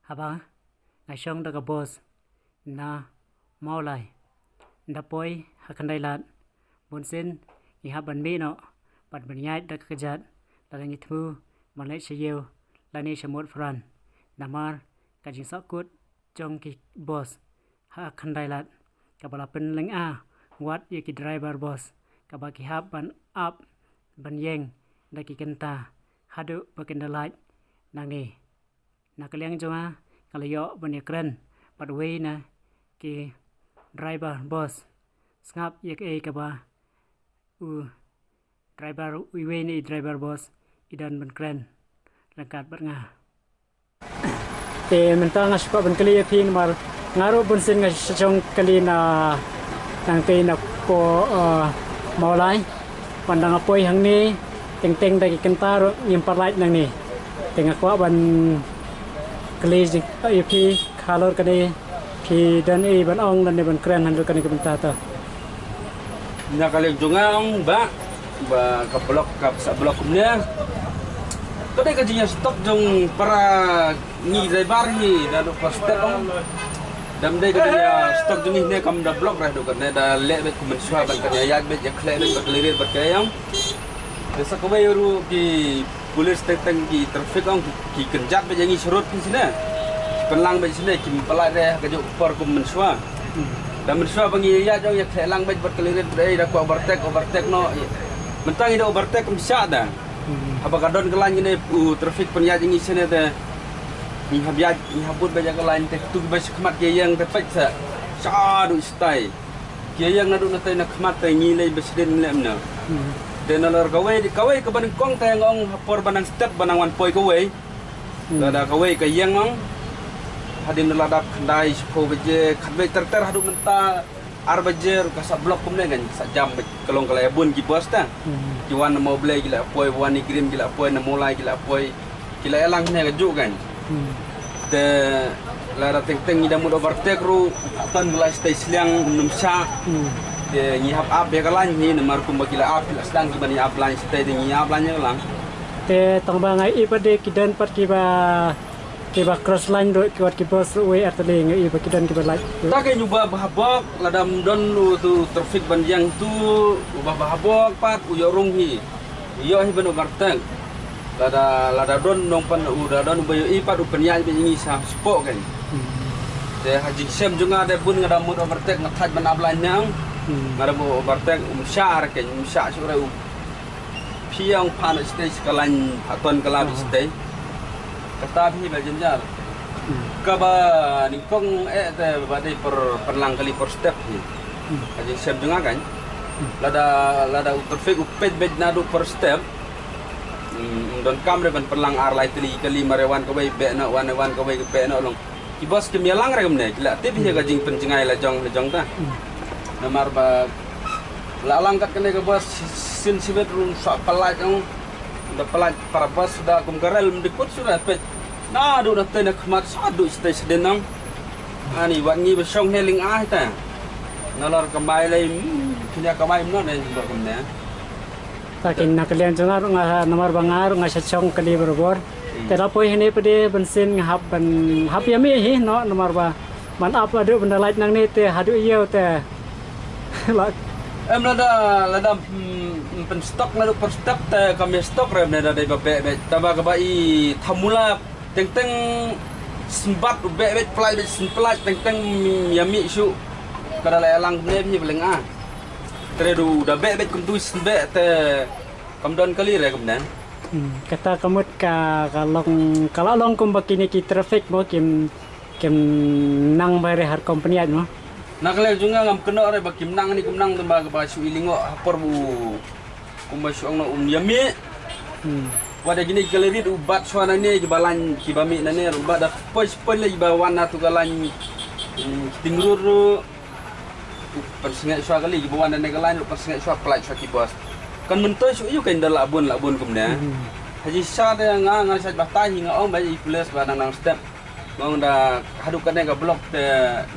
Haba, ngashong daga boss na maulay. Dapoy hakandailat. Bunsin ihaban mino pat bernyai daga kejat dalang itmu malai sayew lani samut fran. Namar kajing sakut jong ki boss hakandailat. Kabala penleng a wat yaki driver boss. Kabaki hab ban up ban yeng daki kenta hadu bakendalait nangi. Nakaliang jonga kalayo bani kren padway na ki driver boss ngap yak kaba driver uiwe ni driver boss idan ban kren langkat bat nga te mentang aspa ban kali pin mar ngaro bun sin nga sachong kali na tang te na ko maulai pandang apoy hang ni teng dagi kentaro imparlait nang ni tengah kwa ban kali IP kalor kani ki dan ban ong dan ban keren handle kani kebentar ta nya kali jungang ba kablok kap sa blok kumnya tadi kajinya stok jong para ni driver ni da do postet ong dam dai kajinya stok jong ni kam da blok ra do kan da le bet kumen swa ban kan ya bet ya khle bet clear bet kayang desa ko bayru ki polis teng ki traffic ong ki kenjat bet yangi surut di sini penlang bet sini kim pelai re kajo por kumen swa dan mensua bangi ya jong ya khelang bet berkelirin dai da ko overtake no mentang ida overtake bisa dah apa kadon kelan ini traffic penyat ini sini teh ni habiat ni habut banyak lain teh tu bas khmat ke yang teh pek sa du stai ke yang nadu natai nak khmat teh ni lai besden lemna dan alor kawai ke ban kong teh ngong por banang step banang wan poi kawai ada kawai ke yang ngong hadim ladap khandai spo beje khatbe ter hadu menta arbajer kasab blok kumne kan sa jam kelong kalai bun ki bos ta ki wan mau blai gila poi wan ni grim gila poi na mulai gila poi gila elang ne ga ju kan te lara teng ida mud overtake ru tan mulai stay sliang numsa de ni hap up ya kalan ni namar kum gila up sedang ki bani up line stay de ni up line lang te tangbangai ipade kidan pat kiba cross line do kiwat kibos we atali ngai iba kidan kiba light ta ke nyuba bahabok ladam don lu tu traffic banjang tu ubah bahabok pat uyorung hi yo hi ben overtake lada don nong pan uda don bayo ipat upenya be ngi sa spok kan de haji sem junga de bun ngada mud overtake ngathaj ban ablan nyang ngada mo overtake umsyar ke umsya sure piang pan stage kalan aton kala stage kata bhi bajenjar kaba ningkong te badai perlang kali per step hi haji sem junga kan lada traffic upet bed nadu per step don kamre ban perlang ar lai teli kali marewan ko be na wan ko be na long ki bos ke mialang re gamne kila tip hi ga jing pencengai la jong ta namar ba la langkat kene ke bos sin sibet run sa palat ong da palat para bos sudah kum garel mendikut sudah pet na do na tena khmat sadu stage denang ani wangi besong heling ah ta nalor kambai lai punya kambai no ne ba kumne takin nakalian jongar nga namar bangar nga sachong kali berbor tera poi hene pede bensin ngahap ban hap yami hi no namar ba man apa adu benda light nang ni te hadu iyo te lada pen stok na per step te kami stok re ne da ba be taba ka ba i thamula teng sembat be plai be simplai teng yami su kada la lang ne bi beleng a tredu da be kum tu be te kamdon kali re kemudian kata kamut kalau long kum bakini ki traffic mo kim nang bare har company mo nakale junga ngam kena re bakim nang ni kumnang temba ba su ilingo hapor bu kumbasu ang yami wada gini galerit ubat suana ni balan kibami nane ubat da pos lagi ba wana tu galan tingrur persengat sua kali bawa nane galan persengat sua pelaj sua kibos kan mentoi su yu kan dala labun kumne haji sa de nga sa batai nga ong bai plus badang step ngong da hadu kan ga blok de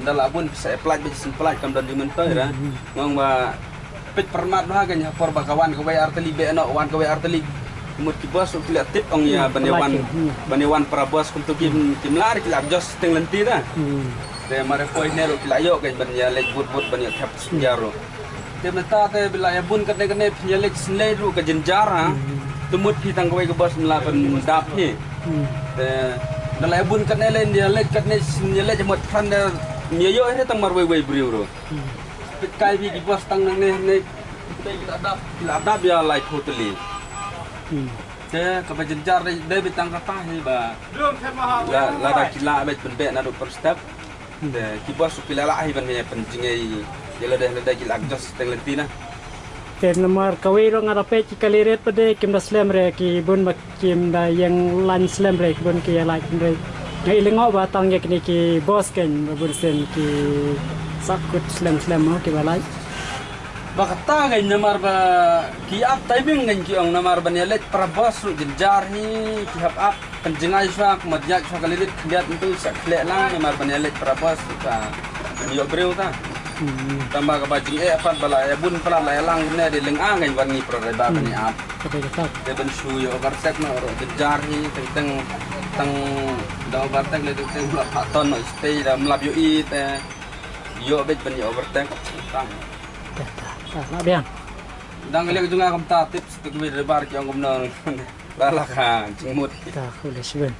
dala labun bisa pelaj pelaj kam dan mentoi ra ngong ba pit permat ha kan por bakawan ko bai arteli be no wan ko bai arteli mut ki bos ukila tip ong ya banewan para bos untuk kim lari kila jos teng lenti ta de mare poi nero kila yo kai ban ya lek but ban ya kap jaro de meta te bila ya bun kane ya lek snle ru ka jenjara tumut pi tang koi ke bos mela ban dap hi de nalai bun kane len dia lek kane ya lek mot than de nyeyo he tang mar wei briu ro kai bi ki bos tang nang ne kila dap ya lai totally thế các bạn jenjar đây bị tăng kata hi ba la da kila bet penbe na do per step de ki bos kila la hi ban me penting ai jela de kila just tenglenti na tem nomor kawi ro ngarape ki kaliret pade kim da slam re ki bun mak kim da yang lan slam re bun ki la kim re ngai lengo ba tang ye ki bos ken bun sen ki sakut slam mo ki balai bakata ngay namar ba ki up timing ngay ki ang namar ba niyalit para boss jenjar ni ki hap up penjengay siya kumadyak siya kalilit kandiyat itu sa kle lang namar ba niyalit para boss ta niyo breu ta tambah ka bajing apan bala ya bun pala la lang ne de ling angay warni pro ba ni up de ben shu yo overtake no ro jenjar ni teng da overtake le teng la paton no stay da mlap yo i te yo bet ben yo overtake tang nak biang dang lek juga kam ta tips tu kami rebar ki ang gumnong lalaka jingmut ta khule sben